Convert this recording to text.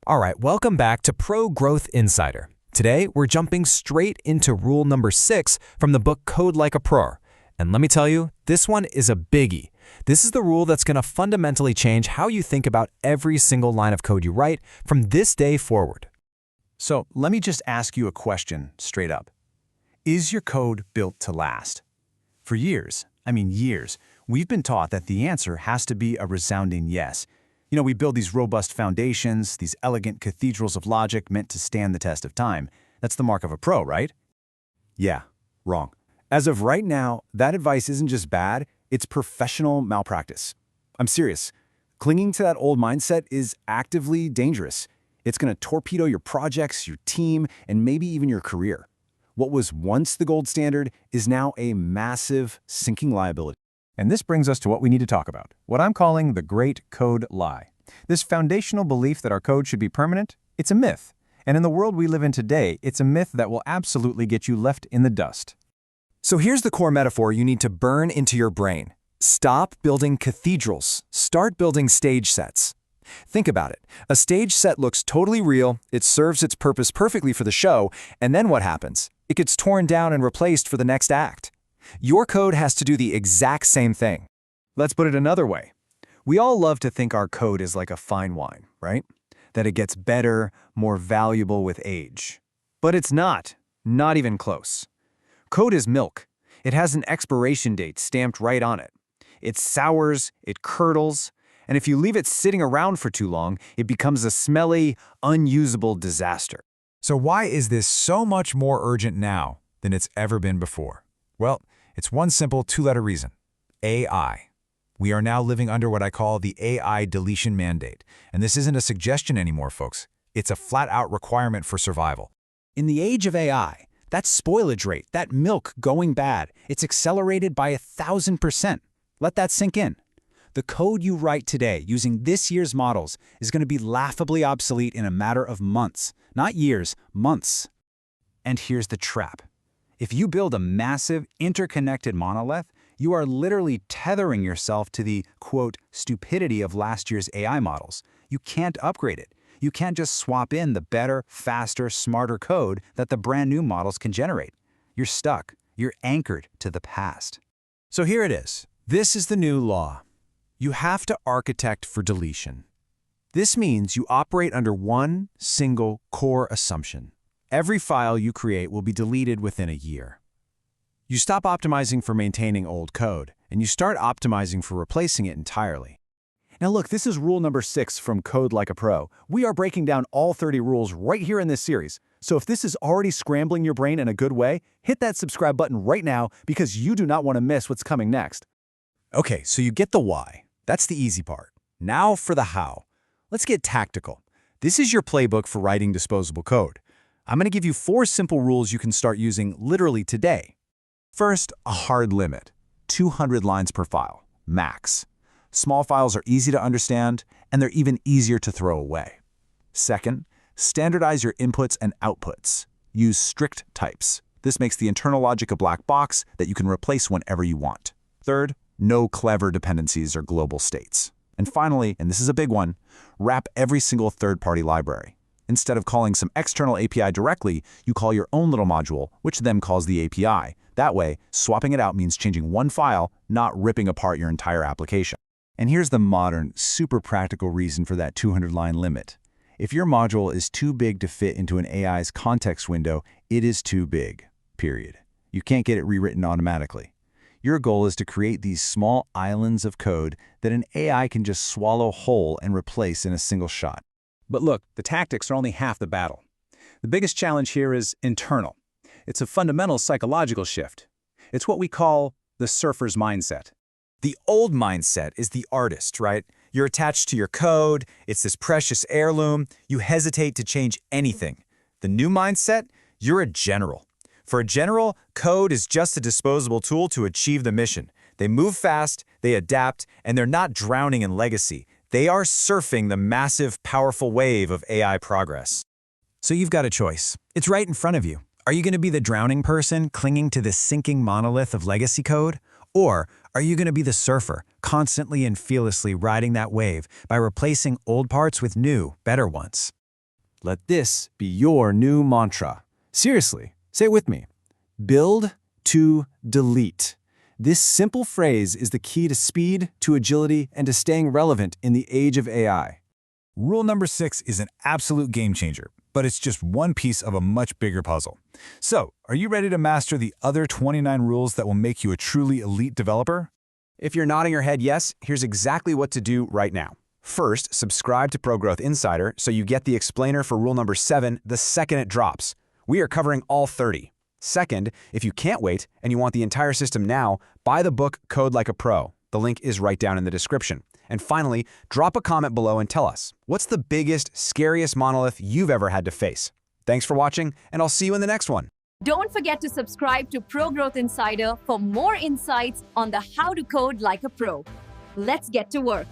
All right, welcome back to Pro Growth Insider. Today, we're jumping straight into rule number 6 from the book Code Like a Pro. And let me tell you, this one is a biggie. This is the rule that's going to fundamentally change how you think about every single line of code you write from this day forward. So let me just ask you a question straight up. Is your code built to last? For years, we've been taught that the answer has to be a resounding yes. We build these robust foundations, these elegant cathedrals of logic meant to stand the test of time. That's the mark of a pro, right? Yeah, wrong. As of right now, that advice isn't just bad, it's professional malpractice. I'm serious. Clinging to that old mindset is actively dangerous. It's going to torpedo your projects, your team, and maybe even your career. What was once the gold standard is now a massive sinking liability. And this brings us to what we need to talk about, what I'm calling the great code lie. This foundational belief that our code should be permanent, it's a myth. And in the world we live in today, it's a myth that will absolutely get you left in the dust. So here's the core metaphor you need to burn into your brain. Stop building cathedrals. Start building stage sets. Think about it. A stage set looks totally real, it serves its purpose perfectly for the show, and then what happens? It gets torn down and replaced for the next act. Your code has to do the exact same thing. Let's put it another way. We all love to think our code is like a fine wine, right? That it gets better, more valuable with age. But it's not even close. Code is milk. It has an expiration date stamped right on it. It sours, it curdles, and if you leave it sitting around for too long, it becomes a smelly, unusable disaster. So why is this so much more urgent now than it's ever been before? Well, it's one simple two-letter reason: AI. We are now living under what I call the AI deletion mandate. And this isn't a suggestion anymore, folks. It's a flat-out requirement for survival. In the age of AI, that spoilage rate, that milk going bad, it's accelerated by 1,000%. Let that sink in. The code you write today using this year's models is going to be laughably obsolete in a matter of months, not years, months. And here's the trap. If you build a massive, interconnected monolith, you are literally tethering yourself to the, quote, stupidity of last year's AI models. You can't upgrade it. You can't just swap in the better, faster, smarter code that the brand new models can generate. You're stuck. You're anchored to the past. So here it is. This is the new law. You have to architect for deletion. This means you operate under one single core assumption. Every file you create will be deleted within a year. You stop optimizing for maintaining old code, and you start optimizing for replacing it entirely. Now look, this is rule number 6 from Code Like a Pro. We are breaking down all 30 rules right here in this series. So if this is already scrambling your brain in a good way, hit that subscribe button right now because you do not want to miss what's coming next. Okay, so you get the why. That's the easy part. Now for the how. Let's get tactical. This is your playbook for writing disposable code. I'm going to give you 4 simple rules you can start using literally today. First, a hard limit. 200 lines per file, max. Small files are easy to understand, and they're even easier to throw away. Second, standardize your inputs and outputs. Use strict types. This makes the internal logic a black box that you can replace whenever you want. Third, no clever dependencies or global states. And finally, and this is a big one, wrap every single third-party library. Instead of calling some external API directly, you call your own little module, which then calls the API. That way, swapping it out means changing one file, not ripping apart your entire application. And here's the modern, super practical reason for that 200-line limit. If your module is too big to fit into an AI's context window, it is too big, period. You can't get it rewritten automatically. Your goal is to create these small islands of code that an AI can just swallow whole and replace in a single shot. But look, the tactics are only half the battle. The biggest challenge here is internal. It's a fundamental psychological shift. It's what we call the surfer's mindset. The old mindset is the artist, right? You're attached to your code, it's this precious heirloom, you hesitate to change anything. The new mindset, you're a general. For a general, code is just a disposable tool to achieve the mission. They move fast, they adapt, and they're not drowning in legacy. They are surfing the massive, powerful wave of AI progress. So you've got a choice. It's right in front of you. Are you going to be the drowning person clinging to the sinking monolith of legacy code? Or are you going to be the surfer, constantly and fearlessly riding that wave by replacing old parts with new, better ones? Let this be your new mantra. Seriously, say it with me. Build to delete. This simple phrase is the key to speed, to agility, and to staying relevant in the age of AI. Rule number 6 is an absolute game changer, but it's just one piece of a much bigger puzzle. So, are you ready to master the other 29 rules that will make you a truly elite developer? If you're nodding your head yes, here's exactly what to do right now. First, subscribe to Pro Growth Insider so you get the explainer for rule number 7 the second it drops. We are covering all 30. Second, if you can't wait and you want the entire system now, buy the book Code Like a Pro. The link is right down in the description. And finally, drop a comment below and tell us, what's the biggest, scariest monolith you've ever had to face? Thanks for watching, and I'll see you in the next one. Don't forget to subscribe to Pro Growth Insider for more insights on the how to code like a pro. Let's get to work.